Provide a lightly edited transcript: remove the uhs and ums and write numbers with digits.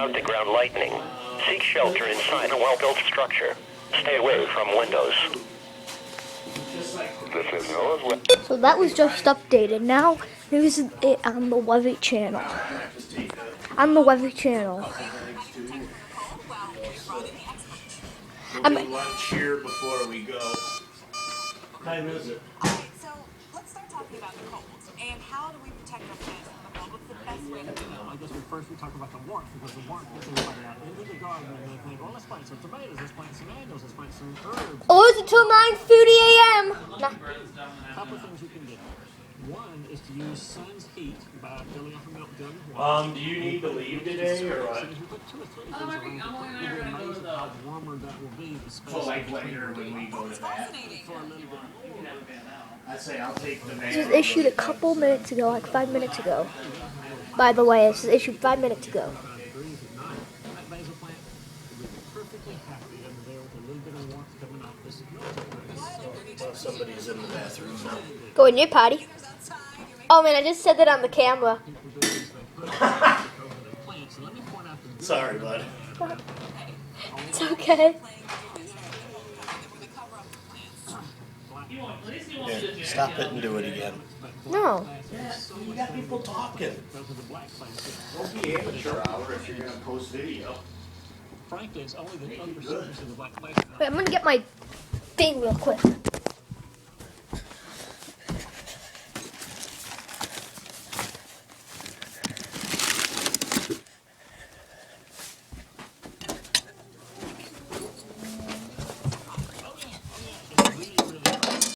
ground-to-ground lightning. Seek shelter inside a well-built structure. Stay away from windows. So that was just updated. Now this is it on the Weather Channel. On the Weather Channel. We'll do lunch here before we go. What time is it? Alright, so let's start talking about the cold. And how do we protect our plants from the cold? What's the best way to do it? I guess first we talk about the warmth, because the warmth gets everybody out into the garden and they think, well, let's plant some tomatoes, let's plant some mangoes, let's plant some herbs. Oh, it's until 9:30 a.m. A couple of things you can do. One is to use sun's heat by filling up a milk jug with water. Do you need to leave today or what? So if you put 2 or 3 things around, you'll be amazed at how warmer that will be. The space So like later when we go to that. for a little bit. I say I'll take the This was man. issued a couple minutes ago, like 5 minutes ago. By the way, this was issued 5 minutes ago. Degrees at night. That basil plant will be perfectly happy under there with a little bit of warmth coming off this milk. Somebody's in the bathroom now. Go in your potty. Oh man, I just said that on the camera. Sorry, bud. It's okay. Yeah, stop it and do it again. No. You got people talking. Don't be amateur hour if you're gonna post video. Frankly, it's only the other surface of the black plant. Wait, I'm gonna get my thing real quick.